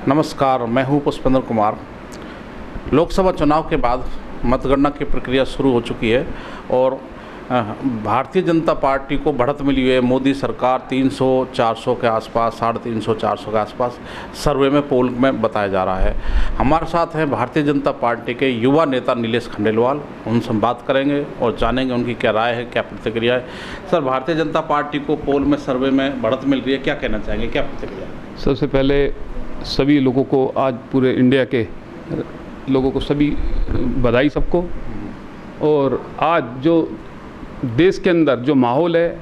नमस्कार, मैं हूं पुष्पेंद्र कुमार। लोकसभा चुनाव के बाद मतगणना की प्रक्रिया शुरू हो चुकी है और भारतीय जनता पार्टी को बढ़त मिली हुई है। मोदी सरकार 300-400 के आसपास, 350-400 के आसपास सर्वे में, पोल में बताया जा रहा है। हमारे साथ हैं भारतीय जनता पार्टी के युवा नेता नीलेश खंडेलवाल। उनसे हम बात करेंगे और जानेंगे उनकी क्या राय है, क्या प्रतिक्रिया है। सर, भारतीय जनता पार्टी को पोल में, सर्वे में बढ़त मिल रही है, क्या कहना चाहेंगे, क्या प्रतिक्रिया है? सबसे पहले सभी लोगों को, आज पूरे इंडिया के लोगों को सभी बधाई सबको। और आज जो देश के अंदर जो माहौल है,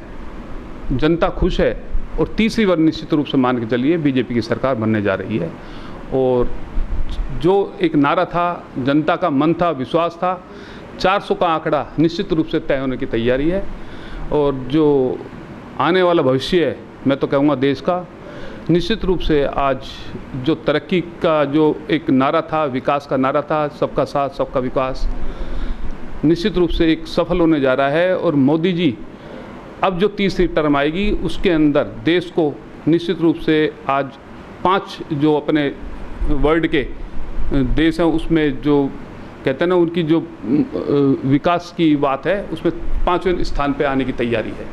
जनता खुश है और तीसरी बार निश्चित रूप से मान के चलिए बीजेपी की सरकार बनने जा रही है। और जो एक नारा था, जनता का मन था, विश्वास था, 400 का आंकड़ा निश्चित रूप से तय होने की तैयारी है। और जो आने वाला भविष्य है, मैं तो कहूँगा देश का, निश्चित रूप से आज जो तरक्की का जो एक नारा था, विकास का नारा था, सबका साथ सबका विकास, निश्चित रूप से एक सफल होने जा रहा है। और मोदी जी अब जो तीसरी टर्म आएगी उसके अंदर देश को निश्चित रूप से आज 5 जो अपने वर्ल्ड के देश हैं उसमें जो कहते हैं ना, उनकी जो विकास की बात है उसमें 5वें स्थान पे आने की तैयारी है।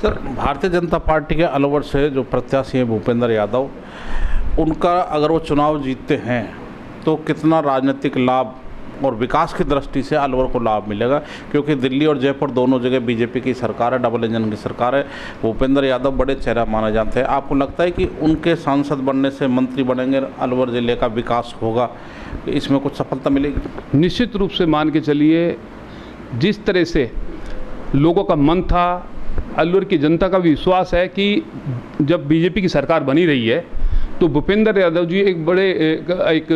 सर, भारतीय जनता पार्टी के अलवर से जो प्रत्याशी हैं भूपेंद्र यादव, उनका अगर वो चुनाव जीतते हैं तो कितना राजनीतिक लाभ और विकास की दृष्टि से अलवर को लाभ मिलेगा? क्योंकि दिल्ली और जयपुर दोनों जगह बीजेपी की सरकार है, डबल इंजन की सरकार है। भूपेंद्र यादव बड़े चेहरा माने जाते हैं। आपको लगता है कि उनके सांसद बनने से, मंत्री बनेंगे, अलवर ज़िले का विकास होगा, इसमें कुछ सफलता मिलेगी? निश्चित रूप से मान के चलिए, जिस तरह से लोगों का मन था, अलवर की जनता का भी विश्वास है कि जब बीजेपी की सरकार बनी रही है तो भूपेंद्र यादव जी एक बड़े एक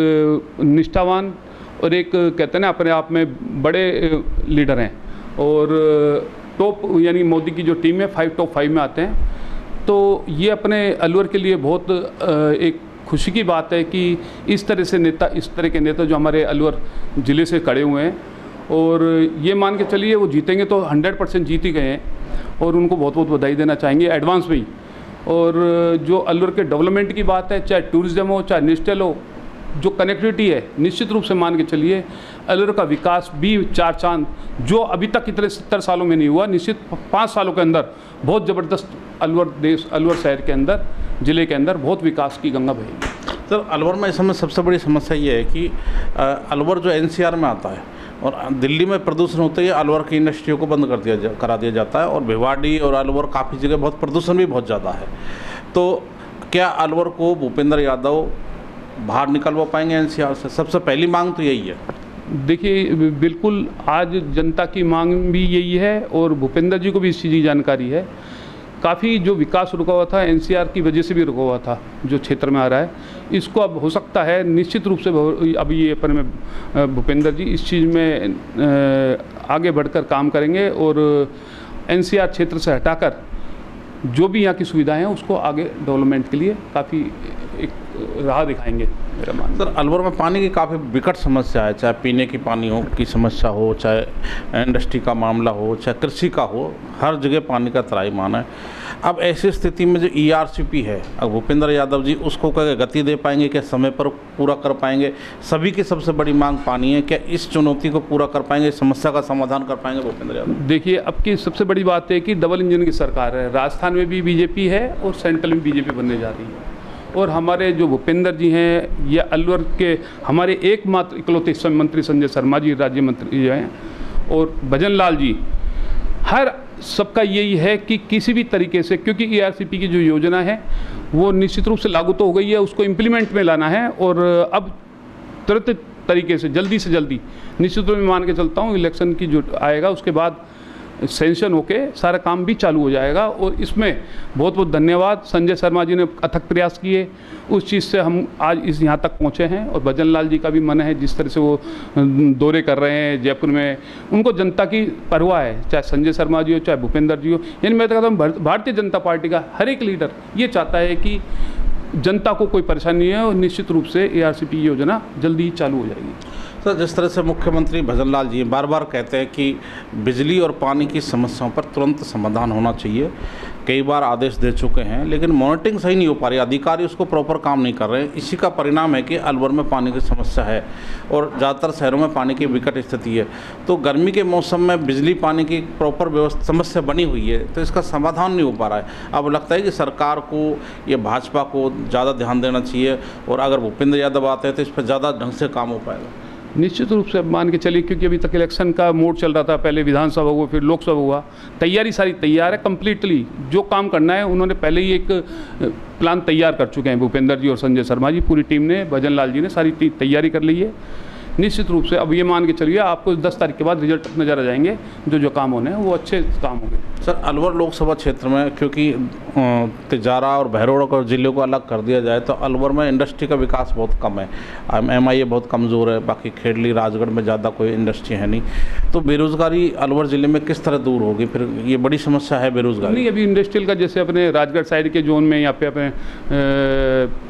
निष्ठावान और एक कहते हैं ना अपने आप में बड़े लीडर हैं। और टॉप यानी मोदी की जो टीम है, टॉप 5 में आते हैं। तो ये अपने अलवर के लिए बहुत एक खुशी की बात है कि इस तरह से नेता, इस तरह के नेता जो हमारे अलवर ज़िले से खड़े हुए हैं। और ये मान के चलिए वो जीतेंगे तो 100% जीत ही गए हैं और उनको बहुत बहुत बधाई देना चाहेंगे एडवांस में ही। और जो अलवर के डेवलपमेंट की बात है, चाहे टूरिज़्म हो, चाहे नेशनल हो, जो कनेक्टिविटी है, निश्चित रूप से मान के चलिए अलवर का विकास भी 4 चांद, जो अभी तक इतने 70 सालों में नहीं हुआ, निश्चित 5 सालों के अंदर बहुत ज़बरदस्त अलवर शहर के अंदर, ज़िले के अंदर बहुत विकास की गंगा बहेगी। सर, अलवर में इस समय सबसे बड़ी समस्या ये है कि अलवर जो NCR में आता है और दिल्ली में प्रदूषण होते ही अलवर की इंडस्ट्रियों को बंद करा दिया जाता है। और भिवाड़ी और अलवर काफ़ी जगह बहुत प्रदूषण भी बहुत ज़्यादा है। तो क्या अलवर को भूपेंद्र यादव बाहर निकलवा पाएंगे NCR से? सबसे पहली मांग तो यही है। देखिए, बिल्कुल आज जनता की मांग भी यही है और भूपेंद्र जी को भी इस चीज़ की जानकारी है। काफ़ी जो विकास रुका हुआ था NCR की वजह से भी रुका हुआ था, जो क्षेत्र में आ रहा है, इसको अब हो सकता है निश्चित रूप से अभी ये अपन में भूपेंद्र जी इस चीज़ में आगे बढ़कर काम करेंगे और NCR क्षेत्र से हटाकर जो भी यहाँ की सुविधाएं हैं उसको आगे डेवलपमेंट के लिए काफ़ी एक राह दिखाएंगे, मेरा मानना। सर, अलवर में पानी की काफ़ी विकट समस्या है, चाहे पीने की पानी हो की समस्या हो, चाहे इंडस्ट्री का मामला हो, चाहे कृषि का हो, हर जगह पानी का त्राईमान है। अब ऐसी स्थिति में जो ERCP है, अब भूपेंद्र यादव जी उसको क्या गति दे पाएंगे? क्या समय पर पूरा कर पाएंगे? सभी की सबसे बड़ी मांग पानी है। क्या इस चुनौती को पूरा कर पाएंगे, समस्या का समाधान कर पाएंगे भूपेंद्र यादव? देखिए, अब की सबसे बड़ी बात है कि डबल इंजन की सरकार है, राजस्थान में भी बीजेपी है और सेंट्रल में बीजेपी बनने जा रही है। और हमारे जो भूपेंद्र जी हैं, ये अलवर के हमारे एकमात्र इकलौते मंत्री संजय शर्मा जी राज्य मंत्री हैं और भजन लाल जी, हर सबका यही है कि किसी भी तरीके से, क्योंकि ERCP की जो योजना है वो निश्चित रूप से लागू तो हो गई है, उसको इम्प्लीमेंट में लाना है। और अब तुरंत तरीके से जल्दी निश्चित रूप में मान के चलता हूँ इलेक्शन की जो आएगा उसके बाद सेंशन होके सारा काम भी चालू हो जाएगा। और इसमें बहुत बहुत धन्यवाद, संजय शर्मा जी ने अथक प्रयास किए, उस चीज़ से हम आज इस यहाँ तक पहुँचे हैं। और भजन लाल जी का भी मन है, जिस तरह से वो दौरे कर रहे हैं जयपुर में, उनको जनता की परवाह है, चाहे संजय शर्मा जी हो, चाहे भूपेंद्र जी हो। यानी मैं तो कहता हूँ भारतीय जनता पार्टी का हर एक लीडर ये चाहता है कि जनता को कोई परेशानी नहीं है और निश्चित रूप से ERCP योजना जल्दी ही चालू हो जाएगी। सर, जिस तरह से मुख्यमंत्री भजन लाल जी बार बार कहते हैं कि बिजली और पानी की समस्याओं पर तुरंत समाधान होना चाहिए, कई बार आदेश दे चुके हैं, लेकिन मॉनिटरिंग सही नहीं हो पा रही, अधिकारी उसको प्रॉपर काम नहीं कर रहे हैं। इसी का परिणाम है कि अलवर में पानी की समस्या है और ज़्यादातर शहरों में पानी की विकट स्थिति है। तो गर्मी के मौसम में बिजली पानी की प्रॉपर व्यवस्था समस्या बनी हुई है, तो इसका समाधान नहीं हो पा रहा है। अब लगता है कि सरकार को या भाजपा को ज़्यादा ध्यान देना चाहिए, और अगर भूपेंद्र यादव आते हैं तो इस पर ज़्यादा ढंग से काम हो पाएगा। निश्चित रूप से मान के चलिए, क्योंकि अभी तक इलेक्शन का मोड चल रहा था, पहले विधानसभा हुआ फिर लोकसभा हुआ, तैयारी सारी तैयार है कंप्लीटली। जो काम करना है उन्होंने पहले ही एक प्लान तैयार कर चुके हैं भूपेंद्र जी और संजय शर्मा जी, पूरी टीम ने, भजन लाल जी ने सारी तैयारी कर ली है। निश्चित रूप से अब ये मान के चलिए आपको 10 तारीख के बाद रिजल्ट नज़र आ जाएंगे, जो काम होने हैं वो अच्छे काम होंगे। सर, अलवर लोकसभा क्षेत्र में क्योंकि तिजारा और भैरोड़ा को जिले को अलग कर दिया जाए तो अलवर में इंडस्ट्री का विकास बहुत कम है, MIA बहुत कमज़ोर है, बाकी खेड़ली राजगढ़ में ज़्यादा कोई इंडस्ट्री है नहीं। तो बेरोज़गारी अलवर ज़िले में किस तरह दूर होगी? फिर ये बड़ी समस्या है बेरोज़गारी। नहीं, अभी इंडस्ट्रियल का जैसे अपने राजगढ़ साइड के जोन में, यहाँ पे अपने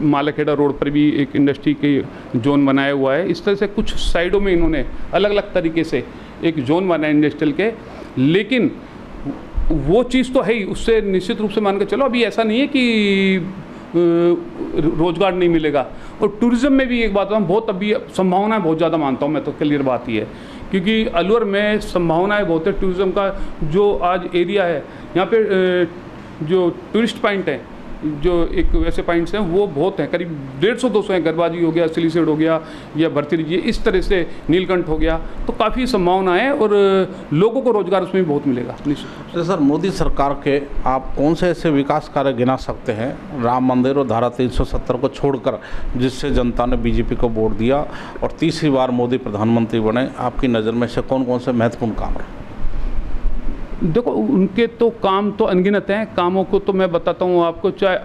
मालाखेड़ा रोड पर भी एक इंडस्ट्री की जोन बनाया हुआ है। इस तरह से कुछ साइडों में इन्होंने अलग अलग तरीके से एक जोन बनाया इंडस्ट्रियल के, लेकिन वो चीज़ तो है ही, उससे निश्चित रूप से मान के चलो अभी ऐसा नहीं है कि रोजगार नहीं मिलेगा। और टूरिज़्म में भी एक बात बहुत अभी संभावना बहुत ज़्यादा मानता हूँ मैं, तो क्लियर बात ही है, क्योंकि अलवर में संभावनाएं बहुत है टूरिज़्म का। जो आज एरिया है यहाँ पे जो टूरिस्ट पॉइंट है, जो एक वैसे पॉइंट्स हैं वो बहुत हैं, करीब 150-200 हैं। गरबाजी हो गया, सिलीसेड हो गया, या भर्ती जी, इस तरह से नीलकंठ हो गया, तो काफ़ी संभावना है और लोगों को रोजगार उसमें भी बहुत मिलेगा निश्चित। तो सर, मोदी सरकार के आप कौन से ऐसे विकास कार्य गिना सकते हैं राम मंदिर और धारा 370 को छोड़कर, जिससे जनता ने बीजेपी को वोट दिया और तीसरी बार मोदी प्रधानमंत्री बने? आपकी नज़र में से कौन कौन से महत्वपूर्ण काम है? देखो, उनके तो काम तो अनगिनत हैं। कामों को तो मैं बताता हूँ आपको, चाहे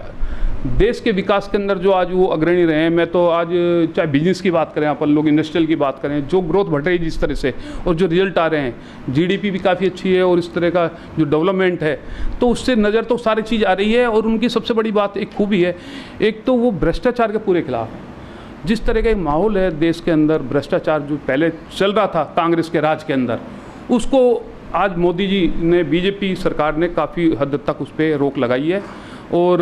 देश के विकास के अंदर जो आज वो अग्रणी रहे हैं। मैं तो आज चाहे बिजनेस की बात करें, अपन लोग इंडस्ट्रियल की बात करें, जो ग्रोथ बढ़ रही है जिस तरह से, और जो रिजल्ट आ रहे हैं, GDP भी काफ़ी अच्छी है, और इस तरह का जो डेवलपमेंट है, तो उससे नज़र तो सारी चीज़ आ रही है। और उनकी सबसे बड़ी बात एक खूबी है, एक तो वो भ्रष्टाचार के पूरे खिलाफ है। जिस तरह का एक माहौल है देश के अंदर, भ्रष्टाचार जो पहले चल रहा था कांग्रेस के राज के अंदर, उसको आज मोदी जी ने, बीजेपी सरकार ने काफ़ी हद तक उस पर रोक लगाई है। और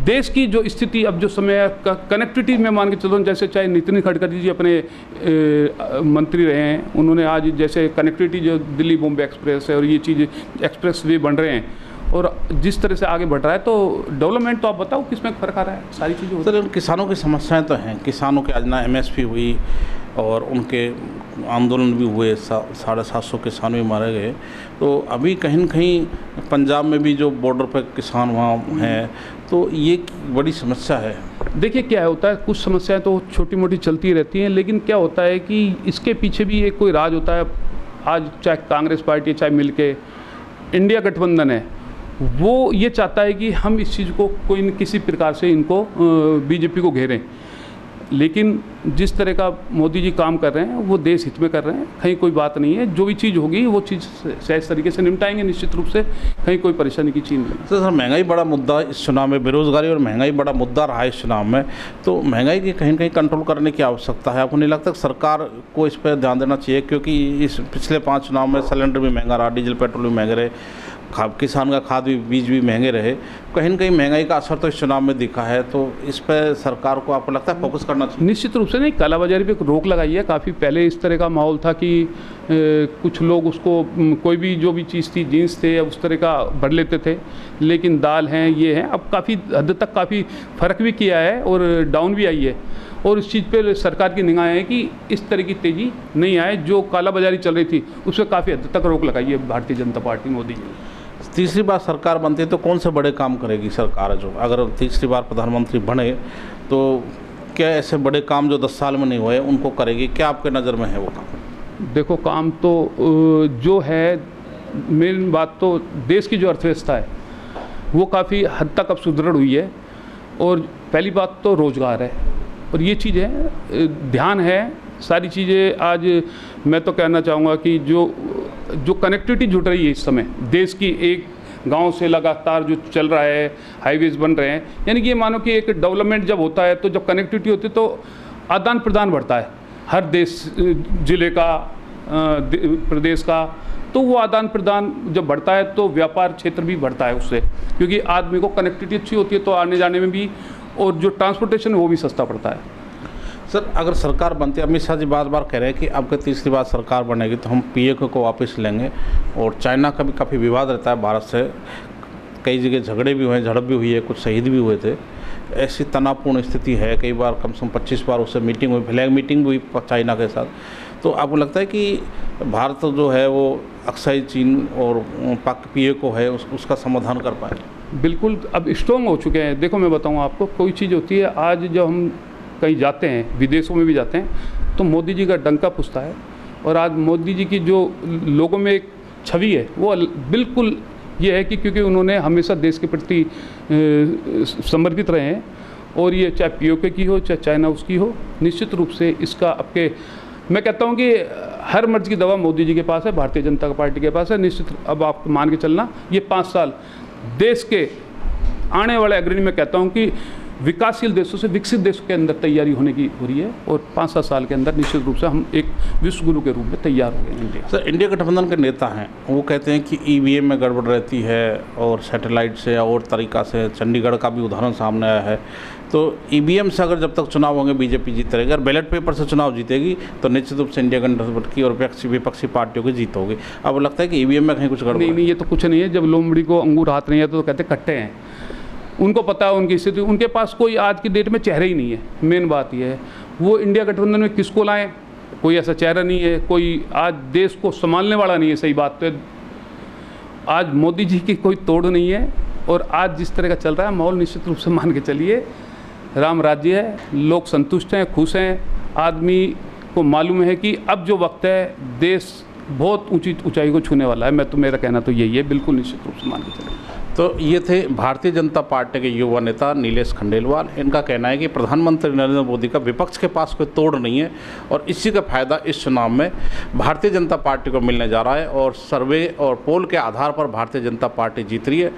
देश की जो स्थिति अब जो समय कनेक्टिविटी में मान के चलो, जैसे चाहे नितिन गडकरी जी अपने मंत्री रहे हैं, उन्होंने आज जैसे कनेक्टिविटी जो दिल्ली बॉम्बे एक्सप्रेस है और ये चीज़ एक्सप्रेस वे बन रहे हैं, और जिस तरह से आगे बढ़ रहा है, तो डेवलपमेंट तो आप बताओ किसमें फ़र्क आ रहा है? सारी चीज़ें। सर, किसानों की समस्याएं तो हैं, किसानों के आज ना MSP हुई और उनके आंदोलन भी हुए, 750 किसान भी मारे गए। तो अभी कहीं न कहीं पंजाब में भी जो बॉर्डर पर किसान वहाँ हैं, तो ये बड़ी समस्या है। देखिए क्या होता है, कुछ समस्याएं तो छोटी मोटी चलती रहती हैं, लेकिन क्या होता है कि इसके पीछे भी एक कोई राज होता है। आज चाहे कांग्रेस पार्टी, चाहे मिल के इंडिया गठबंधन है, वो ये चाहता है कि हम इस चीज़ को कोई किसी प्रकार से इनको बीजेपी को घेरें। लेकिन जिस तरह का मोदी जी काम कर रहे हैं वो देश हित में कर रहे हैं, कहीं कोई बात नहीं है। जो भी चीज़ होगी वो चीज़ सहज तरीके से निपटाएंगे निश्चित रूप से, कहीं कोई परेशानी की चीज़ नहीं। तो सर, महंगाई बड़ा मुद्दा इस चुनाव में, बेरोजगारी और महंगाई बड़ा मुद्दा रहा है इस चुनाव में, तो महंगाई की कहीं न कहीं कंट्रोल करने की आवश्यकता है। आपको नहीं लगता सरकार को इस पर ध्यान देना चाहिए? क्योंकि इस पिछले 5 चुनाव में सिलेंडर भी महंगा रहा, डीजल पेट्रोल भी महंगे रहे, किसान का खाद भी, बीज भी महंगे रहे, कहीं न कहीं महंगाई का असर तो इस चुनाव में दिखा है। तो इस पर सरकार को आपको लगता है फोकस करना चाहिए? निश्चित रूप से नहीं, कालाबाजारी पे रोक लगाई है। काफ़ी पहले इस तरह का माहौल था कि कुछ लोग उसको, कोई भी जो भी चीज़ थी, जीन्स थे, उस तरह का भर लेते थे, लेकिन दाल हैं, ये हैं, अब काफ़ी हद तक काफ़ी फ़र्क भी किया है और डाउन भी आई है। और इस चीज़ पे सरकार की निगाहें है कि इस तरह की तेज़ी नहीं आए। जो कालाबाजारी चल रही थी उस पर काफ़ी हद तक रोक लगाई है भारतीय जनता पार्टी, मोदी जी ने। तीसरी बार सरकार बनती है तो कौन से बड़े काम करेगी सरकार? जो अगर तीसरी बार प्रधानमंत्री बने तो क्या ऐसे बड़े काम जो 10 साल में नहीं हुए उनको करेगी? क्या आपके नज़र में है वो काम? देखो, काम तो जो है, मेन बात तो देश की जो अर्थव्यवस्था है वो काफ़ी हद तक अब सुदृढ़ हुई है। और पहली बात तो रोज़गार है, और ये चीज़ है, ध्यान है, सारी चीज़ें। आज मैं तो कहना चाहूँगा कि जो कनेक्टिविटी जुट रही है इस समय देश की, एक गांव से लगातार जो चल रहा है, हाईवेज बन रहे हैं, यानी कि ये मानो कि एक डेवलपमेंट जब होता है, तो जब कनेक्टिविटी होती है तो आदान प्रदान बढ़ता है, हर देश, ज़िले का, प्रदेश का, तो वो आदान प्रदान जब बढ़ता है तो व्यापार क्षेत्र भी बढ़ता है उससे, क्योंकि आदमी को कनेक्टिविटी अच्छी होती है तो आने जाने में भी, और जो ट्रांसपोर्टेशन है वो भी सस्ता पड़ता है। सर, अगर सरकार बनती है, अमित शाह जी बार बार कह रहे हैं कि अब के तीसरी बार सरकार बनेगी तो हम पीएके को वापस लेंगे, और चाइना का भी काफ़ी विवाद रहता है भारत से, कई जगह झगड़े भी हुए, झड़प भी हुई है, कुछ शहीद भी हुए थे, ऐसी तनावपूर्ण स्थिति है, कई बार कम से कम 25 बार उससे मीटिंग हुई, फ्लैग मीटिंग भी हुई चाइना के साथ। तो आपको लगता है कि भारत जो है वो अक्सर चीन और पाक पीएके को है उसका समाधान कर पाए? बिल्कुल, अब स्ट्रॉन्ग हो चुके हैं। देखो मैं बताऊँ आपको, कोई चीज़ होती है, आज जब हम कहीं जाते हैं, विदेशों में भी जाते हैं, तो मोदी जी का डंका पुछता है, और आज मोदी जी की जो लोगों में एक छवि है वो बिल्कुल ये है कि क्योंकि उन्होंने हमेशा देश के प्रति समर्पित रहे हैं, और ये चाहे पीओके की हो चाहे चाइना उसकी हो, निश्चित रूप से इसका आपके, मैं कहता हूँ कि हर मर्ज की दवा मोदी जी के पास है, भारतीय जनता पार्टी के पास है। निश्चित अब आप मान के चलना, ये 5 साल देश के आने वाले अग्रणी, मैं कहता हूँ कि विकासशील देशों से विकसित देशों के अंदर तैयारी होने की हो रही है, और 5-7 साल के अंदर निश्चित रूप से हम एक विश्व गुरु के रूप में तैयार हो गए इंडिया। सर, इंडिया गठबंधन के नेता हैं, वो कहते हैं कि ईवीएम में गड़बड़ रहती है और सैटेलाइट से और तरीक़ा से, चंडीगढ़ का भी उदाहरण सामने आया है। तो ईवीएम से अगर जब तक चुनाव होंगे बीजेपी जीत रहेगी, अगर बैलेट पेपर से चुनाव जीतेगी तो निश्चित रूप से इंडिया गठबंधन की और विपक्षी पार्टियों की जीत होगी। अब लगता है कि ईवीएम में कहीं कुछ गड़बड़? नहीं, ये तो कुछ नहीं है। जब लोमड़ी को अंगूर हाथ नहीं है तो कहते कट्टे हैं। उनको पता है उनकी स्थिति, उनके पास कोई आज की डेट में चेहरा ही नहीं है। मेन बात यह है, वो इंडिया गठबंधन में किसको लाएं, कोई ऐसा चेहरा नहीं है, कोई आज देश को संभालने वाला नहीं है। सही बात तो है, आज मोदी जी की कोई तोड़ नहीं है, और आज जिस तरह का चल रहा है माहौल, निश्चित रूप से मान के चलिए राम राज्य है, लोग संतुष्ट हैं, खुश हैं। आदमी को मालूम है कि अब जो वक्त है, देश बहुत ऊंची ऊंचाई को छूने वाला है। मेरा कहना तो यही है, बिल्कुल निश्चित रूप से मान के चलिए। तो ये थे भारतीय जनता पार्टी के युवा नेता नीलेश खंडेलवाल। इनका कहना है कि प्रधानमंत्री नरेंद्र मोदी का विपक्ष के पास कोई तोड़ नहीं है, और इसी का फायदा इस चुनाव में भारतीय जनता पार्टी को मिलने जा रहा है, और सर्वे और पोल के आधार पर भारतीय जनता पार्टी जीत रही है।